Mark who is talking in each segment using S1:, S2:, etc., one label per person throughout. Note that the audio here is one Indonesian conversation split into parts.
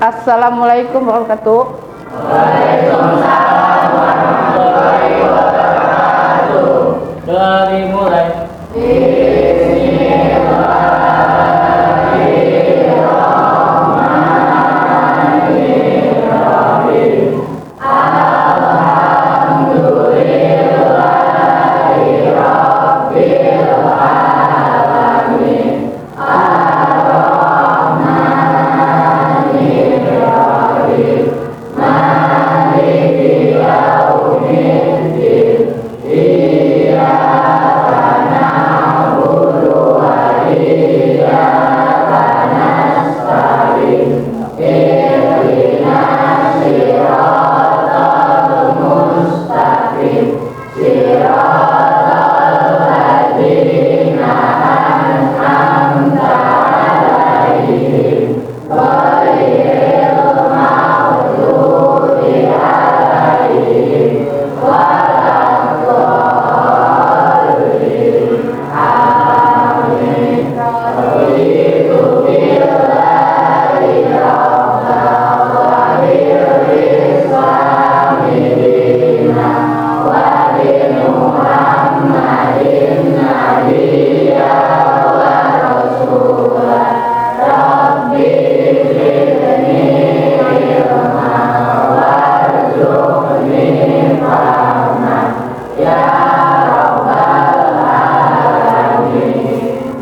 S1: Assalamualaikum warahmatullahi wabarakatuh.
S2: Waalaikumsalam warahmatullahi wabarakatuh. Dari mulai.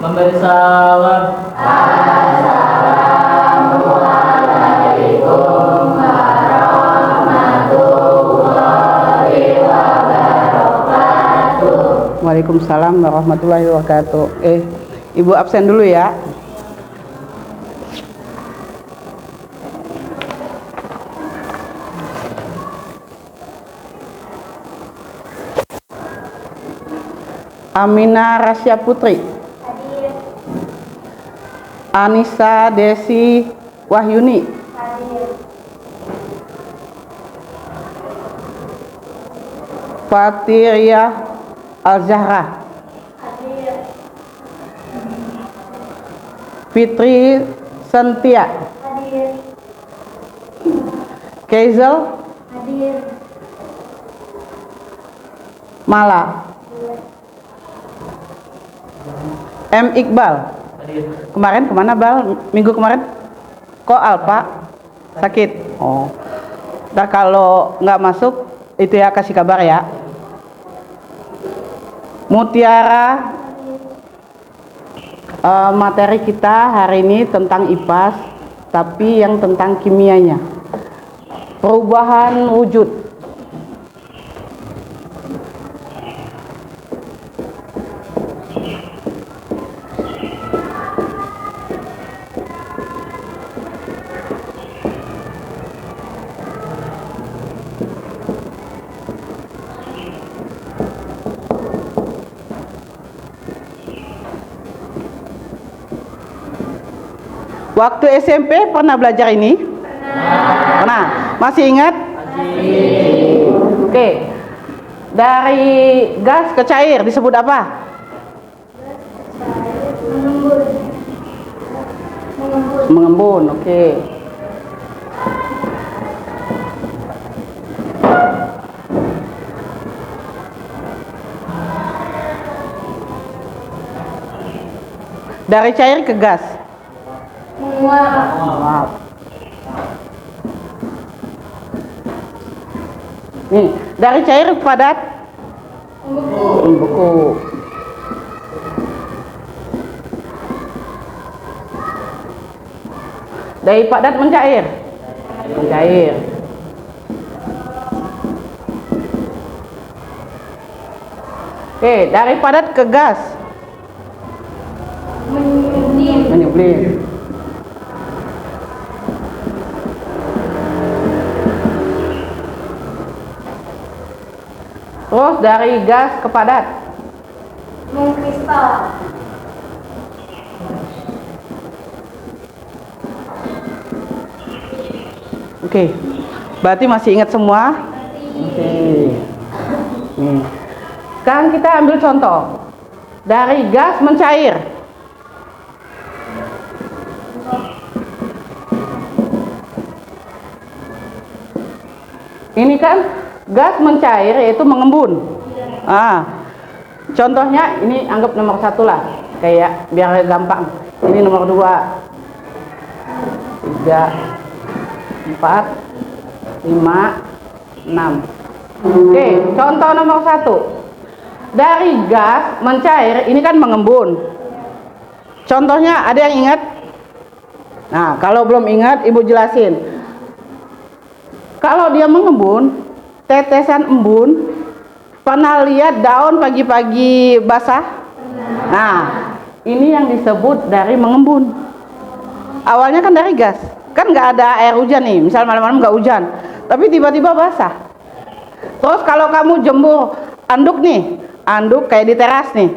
S2: Memberi salam. Assalamualaikum warahmatullahi wabarakatuh.
S1: Waalaikumsalam warahmatullahi wabarakatuh. Ibu absen dulu ya. Amina Rasya Putri.
S3: Hadir.
S1: Anissa Desi Wahyuni.
S3: Hadir.
S1: Fatiriyah Al-Zahra.
S3: Hadir.
S1: Fitri Sentia.
S3: Hadir.
S1: Keizel
S3: Hadir.
S1: Mala. M. Iqbal.
S2: Hadir.
S1: Kemarin kemana Bal? Minggu kemarin? Kok Alpa? Sakit? Oh. Nah kalau nggak masuk itu ya kasih kabar ya. Mutiara. Materi kita hari ini tentang IPAS, tapi yang tentang kimianya. Perubahan wujud. Waktu SMP pernah belajar ini? Pernah. Masih ingat?
S2: Masih.
S1: Oke. Dari gas ke cair disebut apa?
S3: Mengembun.
S1: Mengembun. Oke. Dari cair ke gas.
S3: Menguap.
S1: Maaf. Nih, dari cair ke padat. Membeku. Dari padat mencair. Mencair. Oke, dari padat ke gas.
S3: Menyublim.
S1: Menyublim. Terus dari gas ke padat.
S3: Mengkristal.
S1: Oke. Berarti masih ingat semua? Oke. Sekarang kita ambil contoh. Dari gas mencair. Ini kan gas mencair yaitu mengembun. Contohnya ini anggap nomor 1 lah, kayak biar gampang. Ini nomor 2, 3, 4, 5, 6. Oke, contoh nomor 1. Dari gas mencair ini kan mengembun. Contohnya ada yang ingat? Nah, kalau belum ingat Ibu jelasin. Kalau dia mengembun, tetesan embun, pernah lihat daun pagi-pagi basah? Nah, ini yang disebut dari mengembun. Awalnya kan dari gas, kan nggak ada air hujan nih, misal malam-malam nggak hujan, tapi tiba-tiba basah. Terus kalau kamu jemur anduk nih, anduk kayak di teras nih,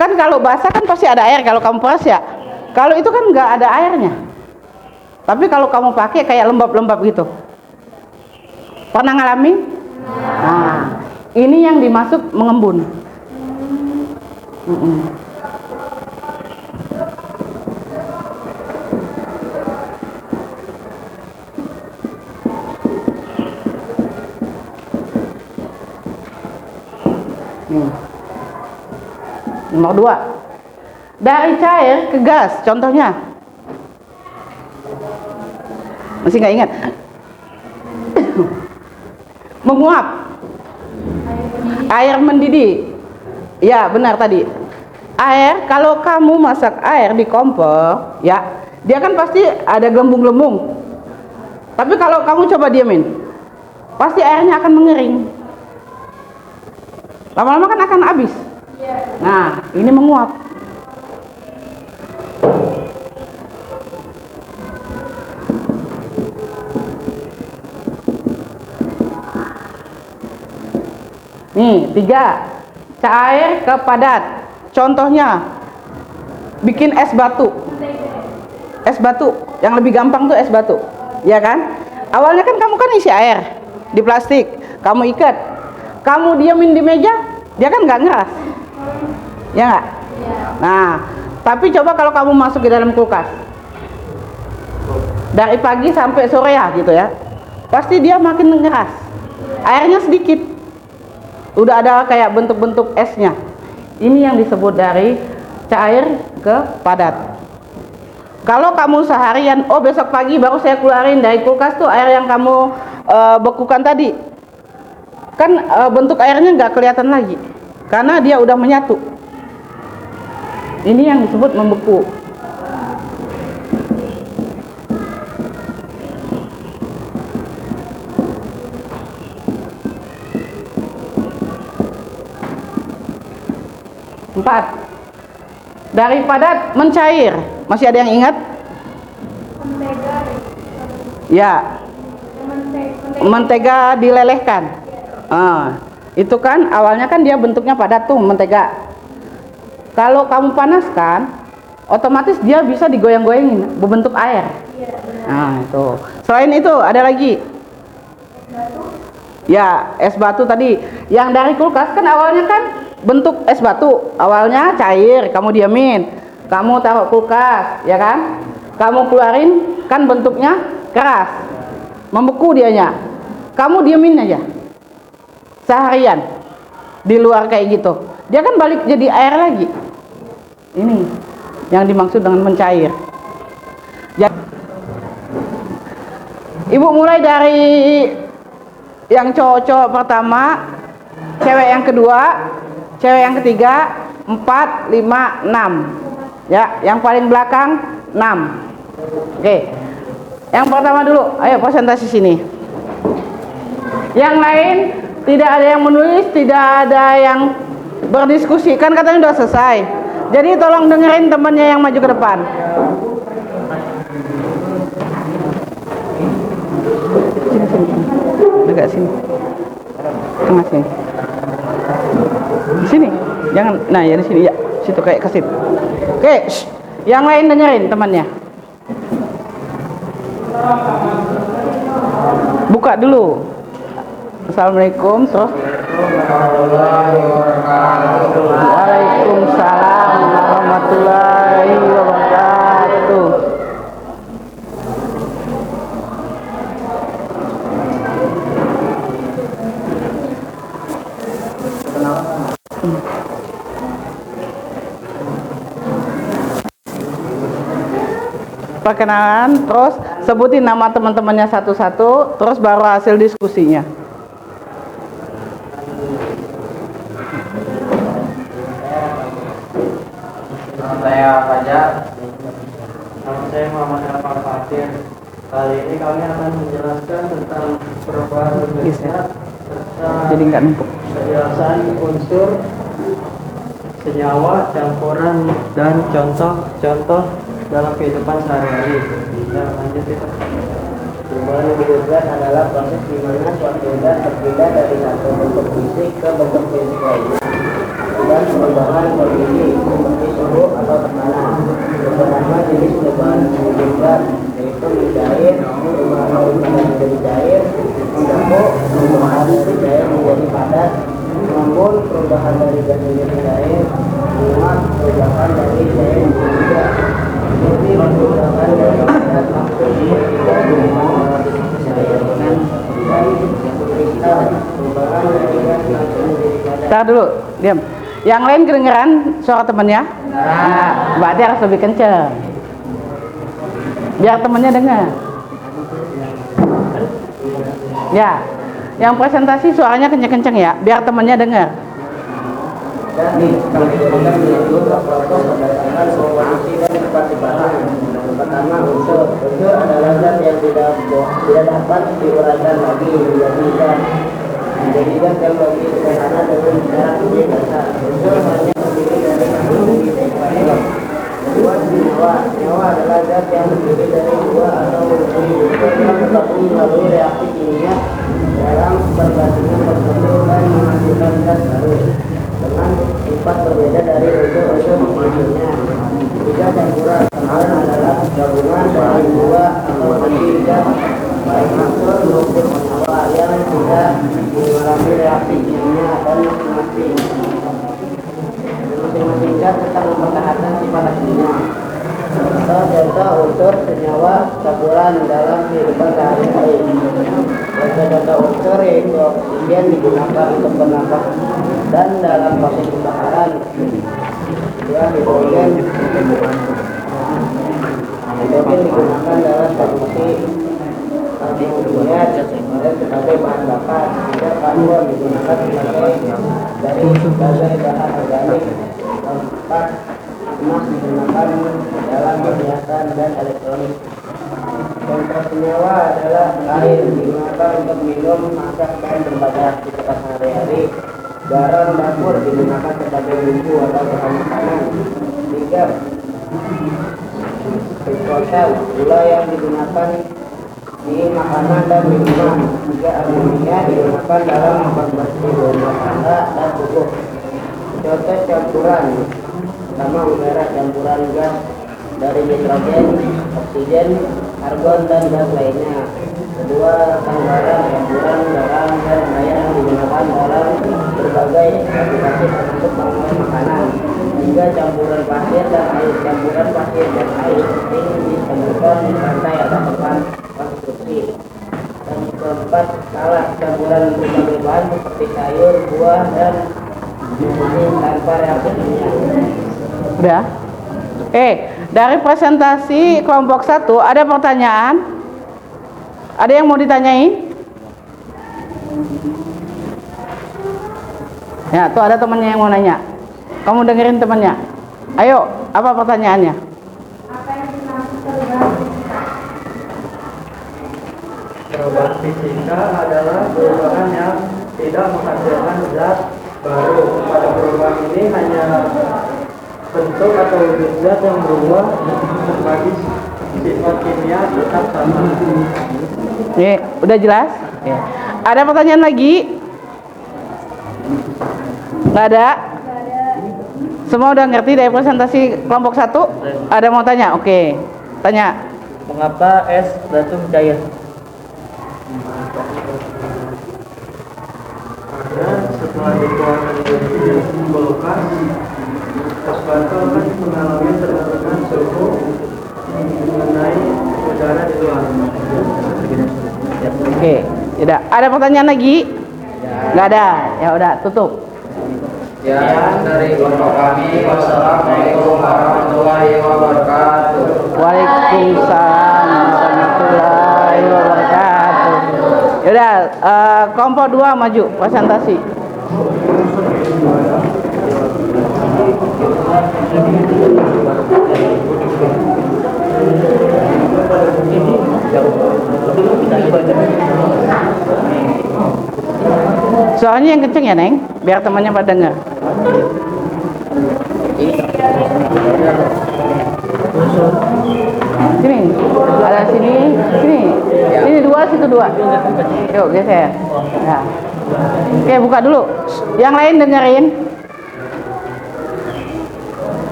S1: kan kalau basah kan pasti ada air kalau kamu peras ya. Kalau itu kan nggak ada airnya, tapi kalau kamu pakai kayak lembab-lembab gitu. Pernah ngalamin? Nah, ini yang dimaksud mengembun. Nomor 2, dari cair ke gas, contohnya masih nggak ingat? Menguap, air mendidih. Ya benar tadi. Air, kalau kamu masak air di kompor, ya dia kan pasti ada gelembung-gelembung. Tapi kalau kamu coba diamin, pasti airnya akan mengering. Lama-lama kan akan habis. Nah, ini menguap. Nih, 3, cair ke padat. Contohnya bikin es batu. Es batu, yang lebih gampang tuh es batu. Ya kan? Awalnya kan kamu kan isi air di plastik, kamu ikat. Kamu diamin di meja, dia kan nggak ngeras. Ya nggak? Nah, tapi coba kalau kamu masuk ke dalam kulkas. Dari pagi sampai sore ya gitu ya. Pasti dia makin ngeras. Airnya sedikit. Udah ada kayak bentuk-bentuk esnya. Ini yang disebut dari cair ke padat. Kalau kamu seharian, oh besok pagi baru saya keluarin dari kulkas tuh air yang kamu bekukan tadi, kan bentuk airnya nggak kelihatan lagi karena dia udah menyatu. Ini yang disebut membeku. Empat, dari padat mencair. Masih ada yang ingat? Ya, mentega dilelehkan. Itu kan awalnya kan dia bentuknya padat tuh, mentega. Kalau kamu panaskan, otomatis dia bisa digoyang-goyangin, berbentuk air. Nah, itu. Selain itu ada lagi. Ya, es batu tadi. Yang dari kulkas kan awalnya kan bentuk es batu. Awalnya cair, kamu diamin. Kamu taruh kulkas, ya kan? Kamu keluarin, kan bentuknya keras. Membeku dianya. Kamu diamin aja. Seharian. Di luar kayak gitu. Dia kan balik jadi air lagi. Ini yang dimaksud dengan mencair. Ibu mulai dari yang cowok-cowok pertama, cewek yang kedua, cewek yang ketiga, 4, 5, 6. Ya, yang paling belakang 6. Oke. Yang pertama dulu, ayo presentasi sini. Yang lain tidak ada yang menulis, tidak ada yang berdiskusi, kan katanya udah selesai. Jadi tolong dengerin temannya yang maju ke depan. Agak sini. Tengah sini. Di sini. Jangan, nah ya di sini ya. Situ kayak kesit. Oke, yang lain dengerin temannya. Buka dulu. Assalamualaikum, terus. Waalaikumsalam warahmatullahi wabarakatuh. perkenalan, terus sebutin nama teman-temannya satu-satu, terus baru hasil diskusinya.
S2: Nama saya Fajar.
S4: Nama saya Muhammad Arfan Fatir. Kali ini kami akan menjelaskan tentang perubahan Indonesia serta
S1: Jadi nggak numpuk.
S4: penjelasan unsur, senyawa, campuran, dan contoh-contoh dalam kehidupan sehari-hari. Kita lanjut ya.
S5: Perubahan hidrogen adalah proses di mana suatu zat berpindah dari satu bentuk fisik ke bentuk fisik lainnya dan perubahan kondisi seperti suhu atau tekanan. Beberapa jenis perubahan hidrogen yaitu mencair, perubahan padat menjadi cair, membentuk, perubahan dari cair menjadi padat, mengembun, perubahan dari gas menjadi cair, menguap, perubahan dari cair menjadi gas. Jadi perubahan dari padat langsung menjadi gas dengan kristal, perubahan dari gas langsung menjadi padat.
S1: Ntar dulu, diam. Yang lain kedengeran suara temennya? Nah, berarti harus lebih kenceng. Biar temennya dengar. Ya, yang presentasi suaranya kenceng-kenceng ya, biar temennya dengar.
S5: Dan kami diberikan menjadi dua kelompok berdasarkan komposisi dan kepartipatan. Pertama, unsur adalah zat yang tidak dapat diuraikan lagi menjadi gas. Menjadi gas yang lebih sederhana dengan cara lebih dasar. Unsur hanya terdiri dari satu biji air. Kedua, senyawa. Senyawa adalah zat yang terdiri dari dua atau lebih unsur yang bergabung melalui reaksi kimia dalam perbandingan tertentu dan menghasilkan gas baru dengan sifat berbeda dari unsur-unsur sebelumnya. Tiga, campuran. Campuran adalah gabungan dari dua atau lebih gas baik unsur maupun senyawa yang sudah mengalami reaksi kimia dan masing-masing gas tetap mempertahankan sifat aslinya. Contoh unsur, senyawa, campuran dalam kehidupan sehari-hari. Contoh unsur yaitu oksigen digunakan untuk bernafas dan dalam proses pembakaran. Dua, hidrogen digunakan dalam produksi karbondiat sebagai bahan bakar. Tiga, karbon digunakan sebagai bahan organik. Empat, emas digunakan dalam perhiasan dan elektronik. Contoh senyawa adalah air digunakan untuk minum, masak, dan berbagai aktivitas sehari-hari. Garam dapur digunakan sebagai bumbu atau bahan makanan. Tiga, glukosa, gula yang digunakan di makanan dan minuman. Tiga, amonia digunakan dalam membersih rumah tangga dan pupuk. Contoh campuran, pertama udara, campuran gas dari nitrogen, oksigen, argon, dan gas lainnya. Kedua, garam, campuran garam dan air yang digunakan dalam berbagai aplikasi termasuk pengolahan makanan. Tiga, campuran pasir dan air. Campuran pasir dan air sering ditemukan di pantai atau tempat konstruksi. Dan keempat, salad, campuran berbagai bahan seperti sayur, buah, dan minuman tanpa reaksi kimia.
S1: Udah? Dari presentasi kelompok 1 ada pertanyaan? Ada yang mau ditanyain? Ya, tuh ada temannya yang mau nanya. Kamu dengerin temannya. Ayo, apa pertanyaannya?
S3: Apa yang dimaksud perubahan fisika?
S4: Perubahan fisika adalah perubahan yang tidak menghasilkan zat baru. Pada perubahan ini hanya bentuk atau wujud zat yang berubah, bagi sifat kimia tetap sama.
S1: Nih, udah jelas? Ya. Ada pertanyaan lagi? Nggak ada? Semua udah ngerti dari presentasi kelompok 1? Ada mau tanya? Oke, tanya.
S2: Mengapa es batu cair?
S4: Karena setelah dikeluarkan dari kulkas, es batu akan mengalami penurunan suhu mengenai udara di luar.
S1: Oke, tidak. Ada pertanyaan lagi? Nggak ada. Ya udah, tutup.
S2: Ya, dari kelompok kami. Wassalamualaikum warahmatullahi wabarakatuh.
S1: Waalaikumsalam. Kelompok 2 maju presentasi. Soalnya yang kenceng ya Neng, biar temannya pada dengar. Sini, ada sini, sini. Ini 2, situ 2. Yuk geser. Ya. Oke, buka dulu. Yang lain dengerin.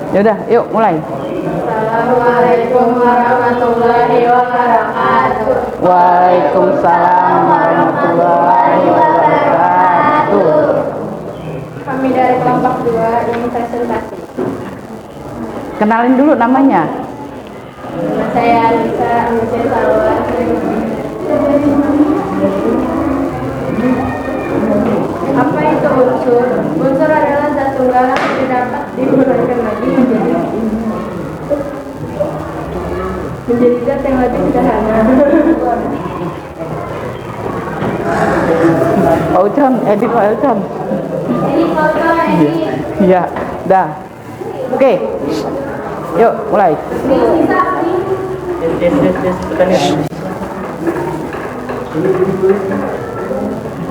S1: Yaudah, yuk mulai.
S3: Assalamualaikum warahmatullahi wabarakatuh.
S1: Waalaikumsalam warahmatullahi wabarakatuh.
S3: Kami dari kelompok 2 ingin presentasi.
S1: Kenalin dulu namanya.
S3: Nama saya Alisa Anusia Salwa. Apa itu unsur? Unsur adalah zat tunggal yang tidak dapat diuraikan lagi menjadi zat yang lebih sederhana.
S1: Pak Ucon, edit Pak Ucon.
S3: Ini foto ini.
S1: Iya, dah. Oke. Yuk, mulai.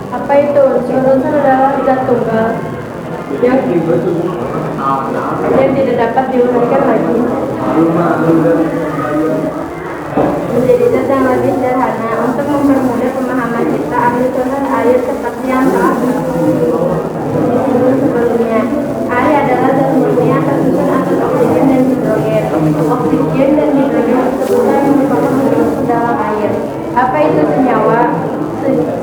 S3: Apa itu unsur? Unsur adalah zat tunggal yang tidak dapat diuraikan lagi menjadi zat yang lebih sederhana. Untuk mempermudah pemahaman kita, ambil contoh air seperti yang telah disebut sebelumnya. Air adalah zat murni yang tersusun atas oksigen dan hidrogen. Oksigen dan hidrogen tersebut yang merupakan unsur dalam air. Apa itu senyawa?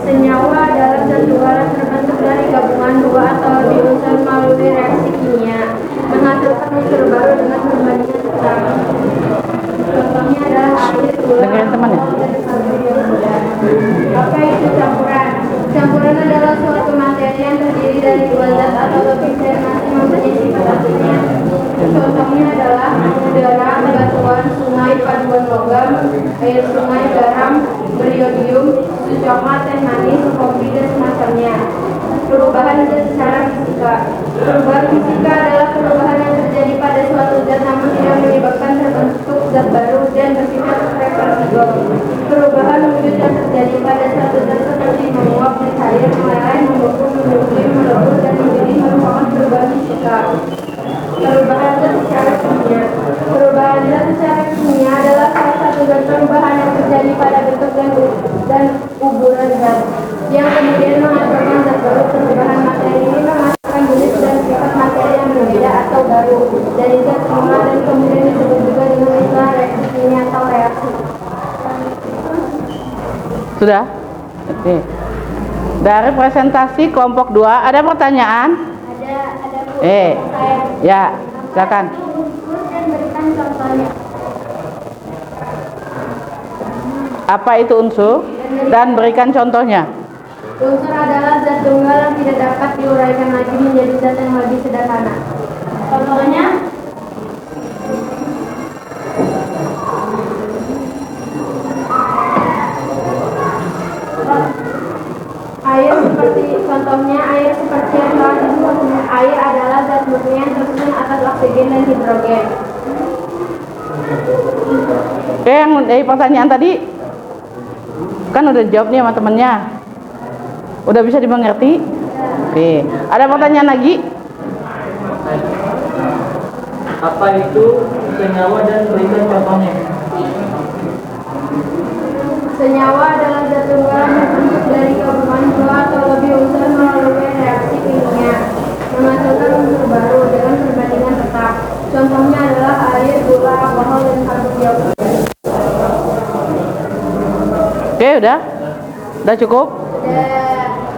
S3: Senyawa adalah zat tunggal yang terbentuk dari gabungan 2 atau lebih unsur melalui reaksi kimia, menghasilkan unsur baru dengan perbandingan tetap. Contohnya adalah air, gula,
S1: Dengerin temannya.
S3: apa itu campuran? Campuran adalah suatu materi yang terdiri dari 2 zat atau lebih dan masing mempunyai sifat aslinya. Contohnya adalah udara, batuan, sungai, paduan logam, air sungai, garam, beriodium, susu coklat, teh manis, kopi, dan semacamnya. Perubahan zat secara fisika. Perubahan fisika adalah perubahan yang terjadi pada suatu zat namun tidak menyebabkan terbentuk zat baru dan bersifat reversibel. Perubahan wujud yang terjadi pada suatu zat seperti menguap, mencair, meleleh, membeku, mendukung, melebur, dan menjadi merupakan perubahan fisika. Perubahan zat secara kimia. Perubahan zat secara kimia adalah salah satu zat perubahan yang terjadi pada bentuk dan uburan zat yang kemudian menghasilkan zat baru. Perubahan materi ini menghasilkan jenis dan sifat materi yang berbeda atau baru dari zat prima dan kemudian disebut juga dengan istilah reaksi kimia atau reaksi.
S1: Sudah? Oke. Dari presentasi kelompok 2, ada pertanyaan?
S3: Ada
S1: Ya, silakan.
S3: unsur dan berikan contohnya.
S1: Apa itu unsur? Dan berikan contohnya.
S3: Unsur adalah zat tunggal yang tidak dapat diuraikan lagi menjadi zat yang lebih sederhana. Contohnya, air seperti yang telah disebut. Air adalah zat murni yang tersusun atas oksigen dan hidrogen.
S1: Oke, yang dari pertanyaan tadi kan udah jawab nih sama temennya. Udah bisa dimengerti? Oke. Ada pertanyaan lagi?
S2: Apa itu senyawa dan berikan contohnya?
S3: Senyawa adalah zat tunggal yang terbentuk dari gabungan 2 atau lebih unsur melalui reaksi kimia, menghasilkan unsur baru dengan perbandingan tetap. Contohnya adalah air, gula, alkohol, dan karbon dioksida.
S1: Oke, udah? Udah cukup?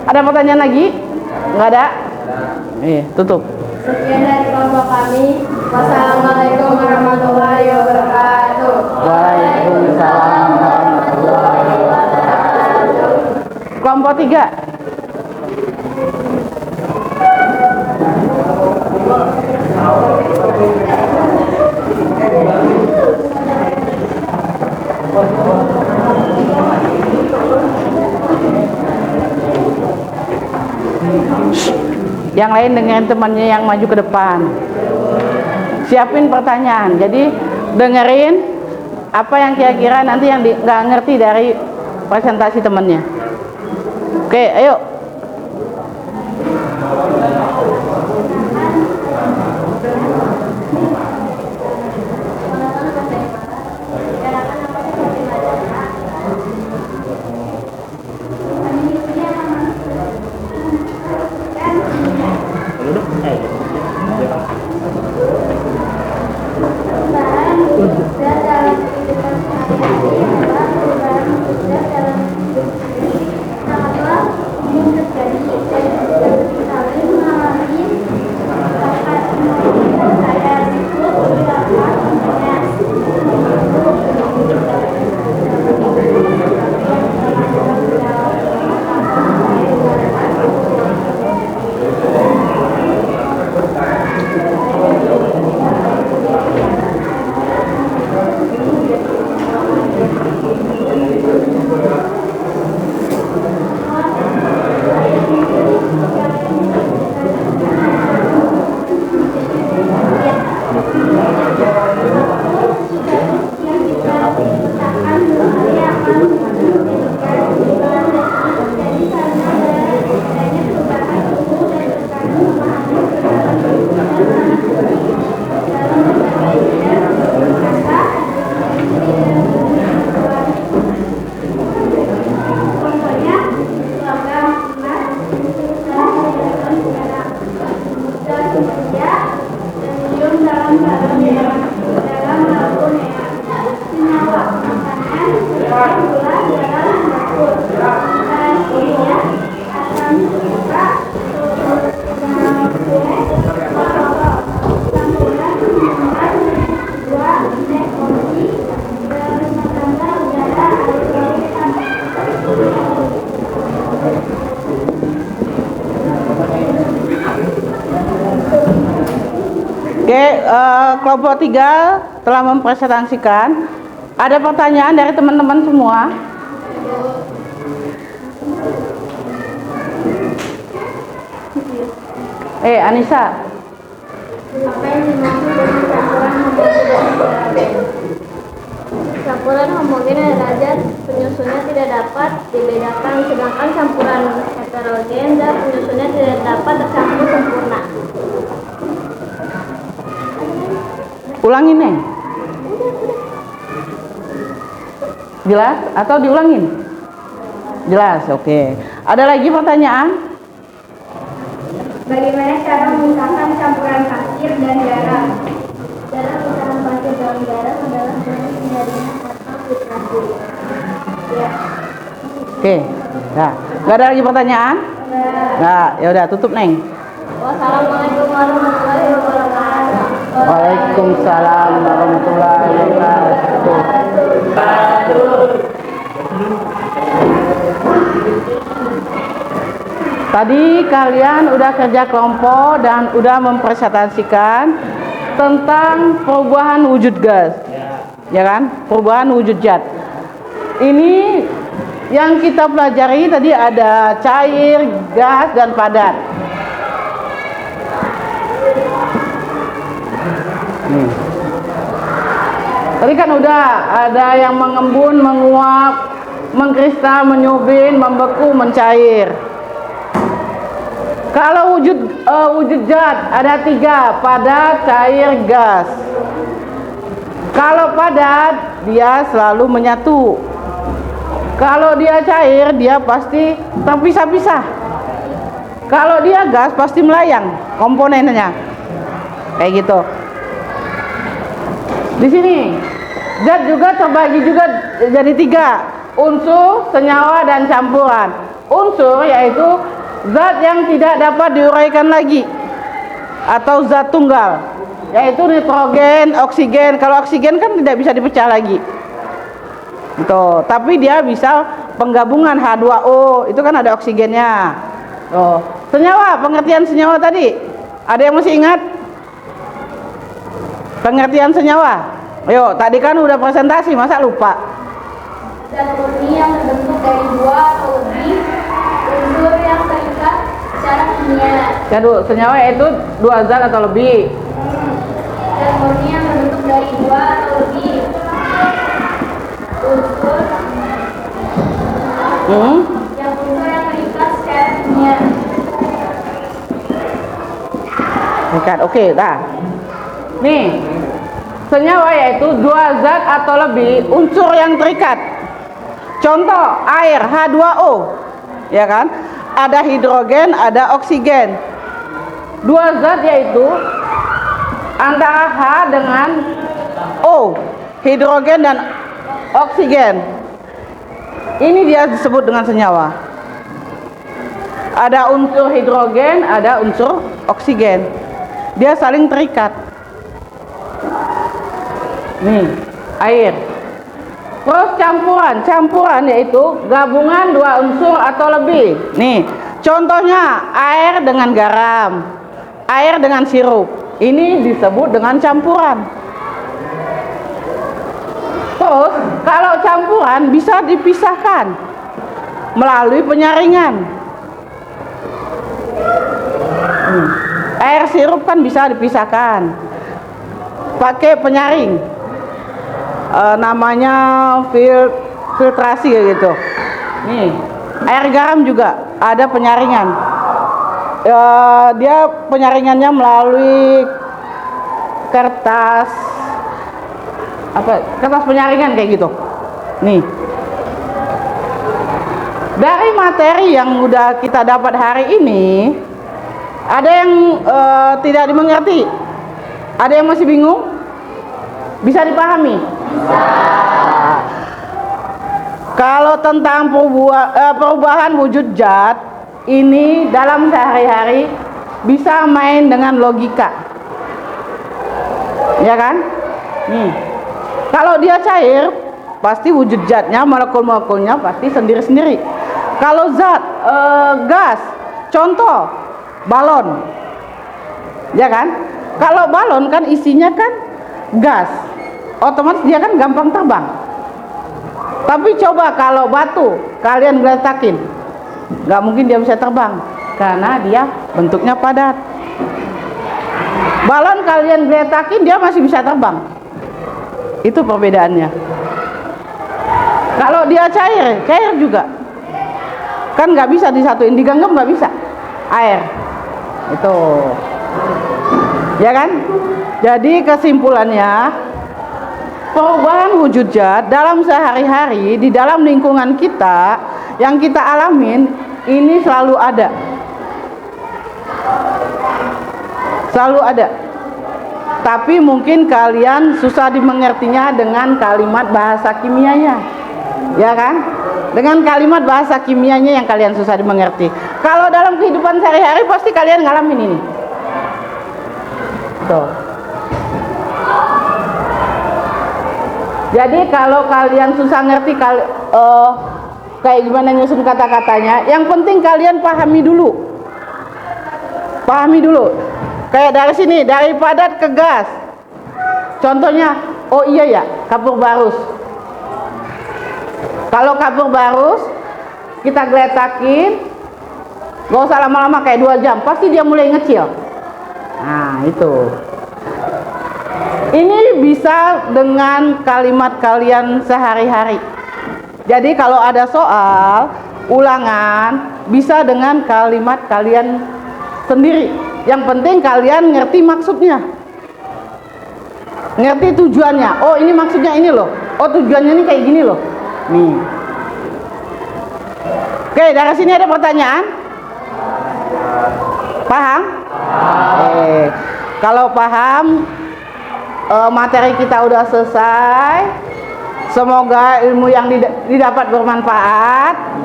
S1: Ada pertanyaan lagi? Nggak ada? Tutup.
S3: Sekian dari kelompok kami. Wassalamualaikum warahmatullahi wabarakatuh.
S1: Waalaikumsalam warahmatullahi wabarakatuh. Kelompok 3. Yang lain dengerin temannya yang maju ke depan. Siapin pertanyaan. Jadi dengerin apa yang kira-kira nanti yang nggak ngerti dari presentasi temannya. Oke, ayo.
S3: Perubahan wujud zat dalam kehidupan sehari-hari adalah perubahan wujud zat dalam hidup sendiri sangatlah umum terjadi dan seringkali mengalami saya disebut perilaku
S1: Oke, kelompok 3 telah mempresentasikan. Ada pertanyaan dari teman-teman semua? Anissa.
S3: Apa yang dimaksud dengan campuran homogen dan heterogen? Campuran homogen adalah zat penyusunnya tidak dapat dibedakan, sedangkan campuran heterogen zat penyusunnya tidak dapat tercampur sempurna.
S1: Ulangin, Neng. Jelas atau diulangin? Jelas, oke. Ada lagi pertanyaan?
S3: Bagaimana cara memisahkan campuran pasir dan garam? Cara memisahkan pasir dan garam adalah dengan hindarinya atau filtrasi. Ya.
S1: Oke. Nah, nggak ada lagi pertanyaan? Nah, ya udah tutup, Neng.
S3: Wassalamualaikum warahmatullahi wabarakatuh.
S1: Waalaikumsalam warahmatullahi wabarakatuh. Tadi kalian udah kerja kelompok dan udah mempresentasikan tentang perubahan wujud gas, ya kan? Perubahan wujud zat. Ini yang kita pelajari tadi ada cair, gas, dan padat. Tadi kan udah ada yang mengembun, menguap, mengkristal, menyubin, membeku, mencair. Kalau wujud zat ada 3, padat, cair, gas. Kalau padat dia selalu menyatu. Kalau dia cair dia pasti terpisah-pisah. Kalau dia gas pasti melayang komponennya. Kayak gitu. Di sini zat juga terbagi juga jadi 3, unsur, senyawa, dan campuran. Unsur yaitu zat yang tidak dapat diuraikan lagi atau zat tunggal, yaitu nitrogen, oksigen. Kalau oksigen kan tidak bisa dipecah lagi. Tuh, tapi dia bisa penggabungan H2O, itu kan ada oksigennya. Tuh. Senyawa, pengertian senyawa tadi. Ada yang masih ingat? Pengertian senyawa. Ayo, tadi kan udah presentasi, masa lupa?
S3: Zat murni yang terbentuk dari 2 atau lebih unsur yang terikat secara kimia.
S1: Senyawa yaitu dua zat atau lebih.
S3: Zat murni yang terbentuk dari dua atau lebih unsur yang terikat secara kimia.
S1: Terikat, oke, dah. Nih, senyawa yaitu dua zat atau lebih unsur yang terikat. Contoh air H2O, ya kan? Ada hidrogen, ada oksigen. Dua zat yaitu antara H dengan O, hidrogen dan oksigen. Ini dia disebut dengan senyawa. Ada unsur hidrogen, ada unsur oksigen. Dia saling terikat. Nih, air. Terus campuran yaitu gabungan dua unsur atau lebih. Nih, contohnya air dengan garam, air dengan sirup. Ini disebut dengan campuran. Terus, kalau campuran bisa dipisahkan melalui penyaringan. Air sirup kan bisa dipisahkan pakai penyaring. Namanya filtrasi gitu. Nih, air garam juga ada penyaringan. Dia penyaringannya melalui kertas penyaringan kayak gitu. Nih, dari materi yang udah kita dapat hari ini, ada yang tidak dimengerti, ada yang masih bingung, bisa dipahami. Kalau tentang perubahan wujud zat ini dalam sehari-hari bisa main dengan logika, ya kan? Nih, kalau dia cair pasti wujud zatnya, molekul-molekulnya pasti sendiri-sendiri. Kalau zat gas, contoh balon, ya kan? Kalau balon kan isinya kan gas, otomatis dia kan gampang terbang. Tapi coba kalau batu kalian geletakin, nggak mungkin dia bisa terbang karena dia bentuknya padat. Balon kalian geletakin dia masih bisa terbang. Itu perbedaannya. Kalau dia cair juga kan nggak bisa disatuin, digenggam nggak bisa. Air itu, ya kan? Jadi kesimpulannya, perubahan wujud zat dalam sehari-hari di dalam lingkungan kita yang kita alamin ini selalu ada. Selalu ada. Tapi mungkin kalian susah dimengertinya dengan kalimat bahasa kimianya. Ya kan? Dengan kalimat bahasa kimianya yang kalian susah dimengerti. Kalau dalam kehidupan sehari-hari pasti kalian ngalamin ini. Tuh. Jadi kalau kalian susah ngerti kayak gimana nyusun kata-katanya, yang penting kalian pahami dulu. Pahami dulu. Kayak dari sini, dari padat ke gas. Contohnya, oh iya ya, kapur barus. Kalau kapur barus kita geletakin, gak usah lama-lama kayak 2 jam, pasti dia mulai ngecil. Nah, itu. Ini bisa dengan kalimat kalian sehari-hari. Jadi kalau ada soal ulangan bisa dengan kalimat kalian sendiri. Yang penting kalian ngerti maksudnya, ngerti tujuannya. Oh, ini maksudnya ini loh. Oh, tujuannya ini kayak gini loh. Nih. Oke, dari sini ada pertanyaan? Paham? Kalau paham, materi kita udah selesai. Semoga ilmu yang didapat bermanfaat.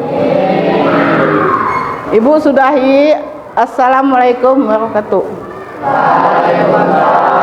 S1: Ibu sudahi. Assalamualaikum warahmatullahi wabarakatuh.